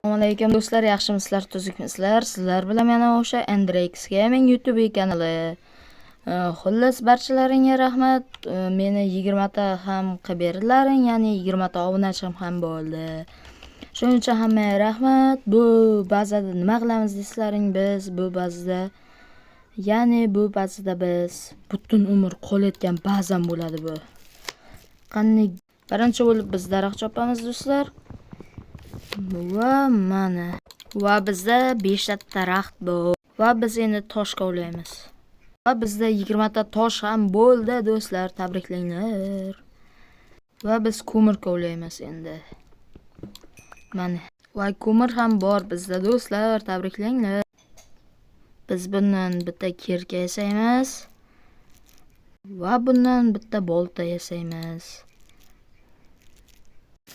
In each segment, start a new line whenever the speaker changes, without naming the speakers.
Assalomu alaykum do'stlar, yaxshimisizlar, tuzukmisizlar? Sizlar bilan yana o'sha Andrex Gaming YouTube kanali. Xullas barchalaringga rahmat. Meni 20 ta ham qilib berdilaring, ya'ni 20 ta obunachim ham bo'ldi. Shuning uchun hammaga rahmat. Bu bazada nima qilamiz deysizlaring, biz bu bazada biz butun umr qolayotgan bazam bo'ladi bu. Qanday birinchi bo'lib biz daraxt chopamiz do'stlar. Va mana. Va bizda 5 ta daraxt bor. Va biz endi tosh kovlaymiz. Va bizda 20 ta tosh ham bo'ldi do'stlar, tabriklanglar. Va biz ko'mir kovlaymiz endi. Mana. Va ko'mir ham bor bizda do'stlar, tabriklanglar. Biz bundan bitta kirka yasaymiz. Va bundan bitta bolta yasaymiz.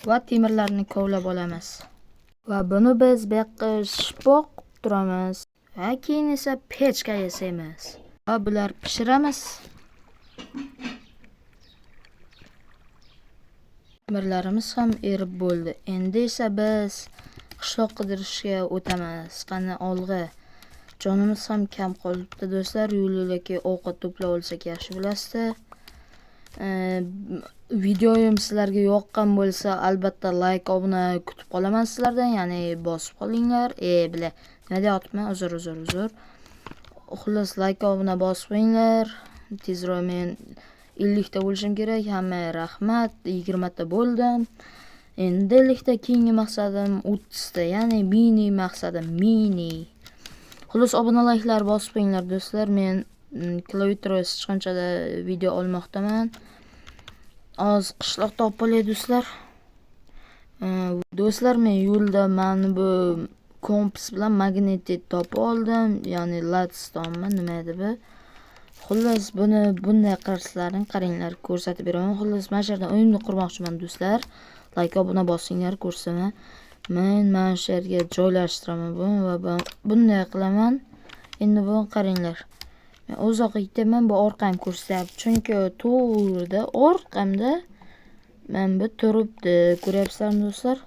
Va temirlarni kovlab olamiz. Va buni biz bu yoqqa shipoq turamiz. Va keyin esa pechka yasaymiz. Va bular pishiramiz. Temirlarimiz ham erib bo'ldi. Endi esa biz qishloq qidirishga o'tamiz. Qani olg'a. Jonimiz ham kam qolibdi do'stlar. Yo'llarga ovqat to'plab olsak yaxshi bilasizlar. Videoyim sizlarga yoqqan bo'lsa, albatta like, obuna kutib qolaman sizlardan, ya'ni bosib qolinglar. Nima deyapman? Uzr. Xullas like, obuna bosib qo'yinglar. Tezroq men 50 ta bo'lishim kerak. Hammaga rahmat. 20 ta bo'ldim. Endi 50 ta, keyingi maqsadim 30 ta, ya'ni mini maqsadim, mini. Xullas obunaliklar bosib qo'yinglar do'stlar. Men klaviaturasi chiqqanchada video olmoqdaman. Az qishloqda olib qolay do'stlar. Do'stlar, men yo'lda mana bu kompas bilan magnetit topib oldim, ya'ni ladstone nima edi bu. Xullas buni bunday qilishlaring qaringlar, ko'rsatib beraman. Xullas mana shu yerdan o'yinni qurmoqchiman do'stlar. Like, obuna bosinglar, ko'rsama. Men mana shu yerga joylashtiraman buni va bunday qilaman. Endi buni qaranglar. Men uzoqqa ketaman, bu orqam ko'rsatyapti. Chunki to'g'rida orqamda men bu turibdi. Ko'ryapsizlarmi do'stlar?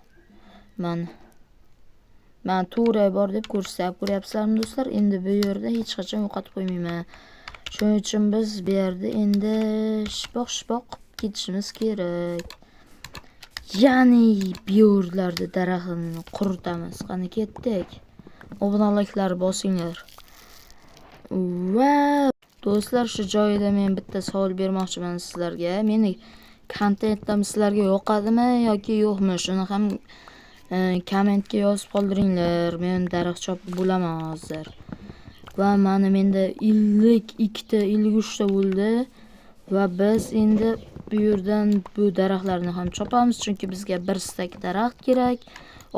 Men to'g'ri bor deb ko'rsatyapti. Ko'ryapsizlarmi do'stlar? Endi bu yerda hech qachon yo'qotib qo'ymayman. Shuning uchun biz bu yerda endi shipoq qilib ketishimiz kerak. Ya'ni bu yerlarda daraxtni quritamiz. Qani ketdik. Obunaliklar bosinglar. Va do'stlar, shu joyida men bitta savol bermoqchiman sizlarga. Meni kontentim sizlarga yoqadimi yoki yo'qmi? Shuni ham kommentga yozib qoldiringlar. Men daraxt chopib bo'laman hozir. Va mana menda 52 ta, 53 ta bo'ldi. Va biz endi bu yerdan bu daraxtlarni ham chopamiz, chunki bizga bir stak daraxt kerak.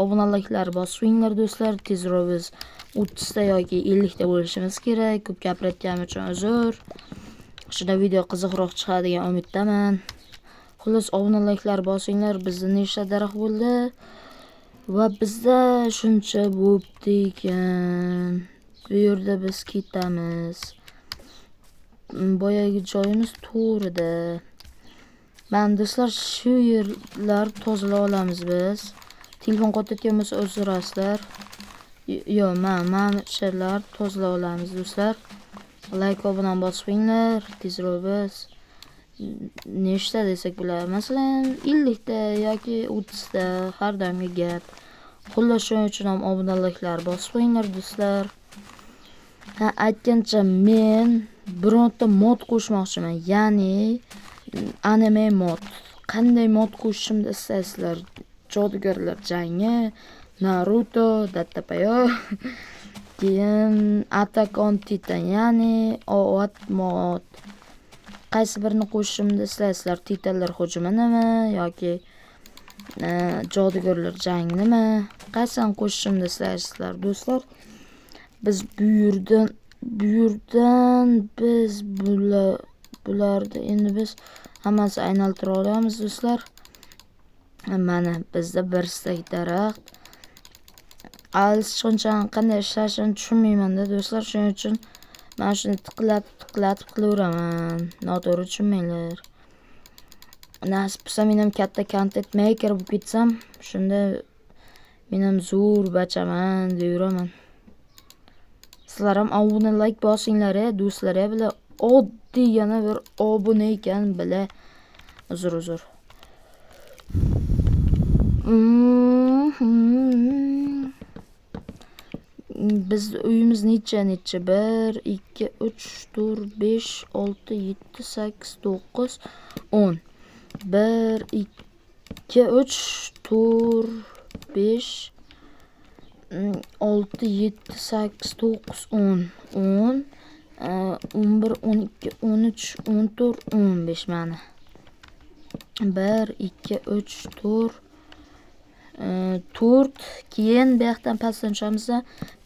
Obunaliklar bosib qo'yinglar do'stlar. Tezroq biz 30 ta yoki 50 ta bo'lishimiz kerak. Ko'p gapirayotganim uchun uzr. Shunda video qiziqroq chiqadigan umiddaman. Xullas obunaliklar bosinglar. Bizda nechta daraxt bo'ldi? Va bizda shuncha bo'pti ekan. Bu yerda biz ketamiz. Boyagi joyimiz to'g'rida. Men do'stlar, shu yerlar tozalab olamiz biz. Telefon qotayotgan bo'lsa uzrasizlar. Yo'q, mana shular tozalab olamiz do'stlar. Like, obuna bosib qo'yinglar. Tezroq biz nechta desak bo'ladi? Masalan, 50 ta yoki 30 ta har doimgi gap. Xullas shuning uchun ham obunaliklar bosib qo'yinglar do'stlar. Aytgancha men bironta mod qo'shmoqchiman, ya'ni anime mod. Qanday mod qo'shishimni istaysizlar? Jodugarlar jangi, Naruto, Datapayo, keyin Attack on Titan, ya'ni OOT mod. Qaysi birini qo'shishimni istaysizlar? Titanlar hujumimi yoki jodugarlar jangimi? Qaysini qo'shishimni istaysizlar do'stlar? Biz bu yerdan biz bularni endi biz hammasi aylantirib olamiz do'stlar. Mana bizda bir stak daraxt. Shunchani qanday ishlashini tushunmayman-da do'stlar. Shuning uchun men shuni tiqlatib qilaveraman. Noto'g'ri tushunmanglar. Nasib bo'lsa men ham katta content maker bo'lib ketsam, shunda Men ham zo'r bachaman deyveraman. Sizlar ham obuna like bosinglar do'stlar, bila oddiy yana bir obuna ekan, bila. Uzr. Biz uyimiz necha? 1 2 3 4 5 6 7 8 9 10. 1 2 3 4 5 6 7 8 9 10 11 12 13 14 15 mana. 1 2 3 4 4 keyin bu yoqdan pastdan tushamiz.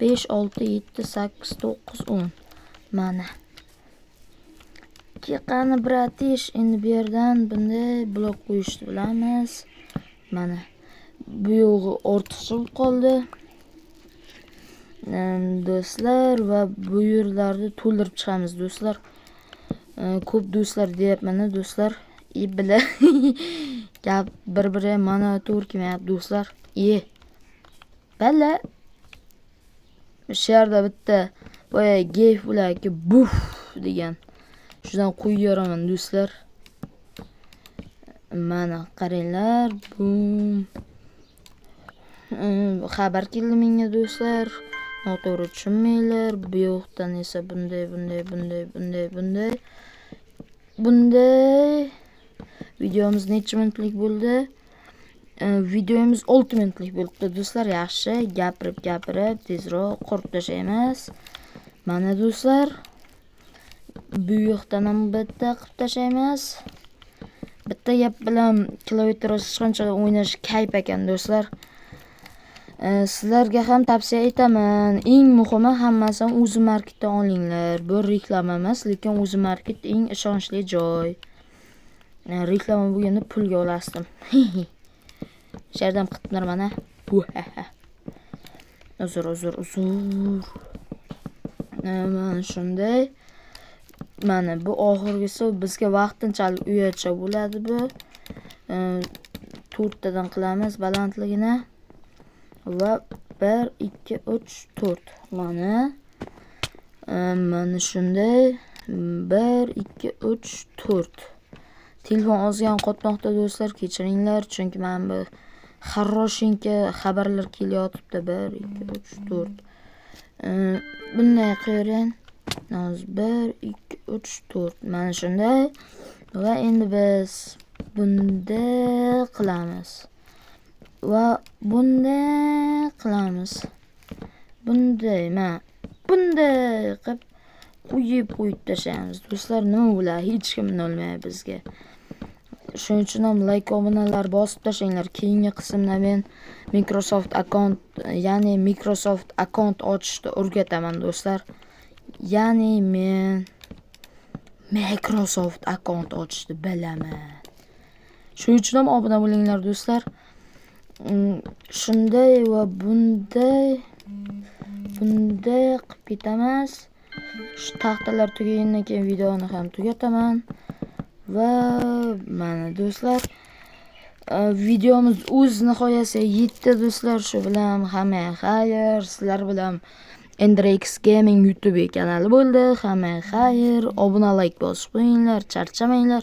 5 6 7 8 9 10 mana. Qani bratish, endi bu yerdan bunday blok qo'yishni bilamiz. Mana. Bu yo'g'i ortiqcha bo'lib qoldi. Do'stlar va bu yerlarni to'ldirib chiqamiz do'stlar. Ko'p do'stlar deyapman do'stlar. Bila gap bir-biri mana to'g'ri kelmayapti do'stlar. Bala shu yerda bitta boya gef ularga buf degan. Shundan qo'yiraman do'stlar. Mana qaranglar, bum. Xabar keldi menga do'stlar. Noto'g'ri tushunmanglar. Bu yoqdan esa bunday. Videomiz necha minutlik bo'ldi? Videomiz 6 minutlik bo'libdi do'stlar. Yaxshi, gapirib tezroq qurib tashlaymiz. Mana do'stlar, bu yoqdan ham bitta qilib tashlaymiz. Bitta gap bilan klaviatura qancha o'ynash kayf ekan do'stlar. Sizlarga ham tavsiya etaman. Eng muhimi hammasini o'zi marketdan olinglar. Bu reklama emas, lekin o'zi market eng ishonchli joy. Reklama bo'lganda pulga olasdim. Sherdan qitnar mana. Uzr. Mana shunday. Mana bu oxirgisi bizga vaqtinchalik uyatcha bo'ladi bu. 4 tadan qilamiz balandligini. Va 1 2 3 4 mana. Mana shunday. 1 2 3 4. Telefon ozgan qotmoqda do'stlar, kechiringlar, chunki men bu xarroshinka xabarlar kelyapti. 1 2 3 4. Bunday qiling. 1 2 3 4. Mana shunday. Va endi biz bunday qilamiz. Va bunday qilamiz. Bunday qilib qo'yib tashlaymiz. Do'stlar, nima bo'lar? Hech kim bilmaydi bizga. Shuning uchun ham like, obunalar bosib tashlaylar. Keyingi qismda men Microsoft account ochishni o'rgataman do'stlar. Ya'ni men Microsoft account ochishni bilaman. Shuning uchun ham obuna bo'linglar do'stlar. Shunday va bunday qilib ketamiz. Shu taxtalar tugagandan keyin videoni ham tugataman. Va mana do'stlar, videomiz o'z nihoyasiga yetdi do'stlar. Shu bilan hammaga xayr. Sizlar bilan Endrex Gaming YouTube kanali bo'ldi. Hammaga xayr. Obuna, like bosib qo'yinglar, charchamanglar.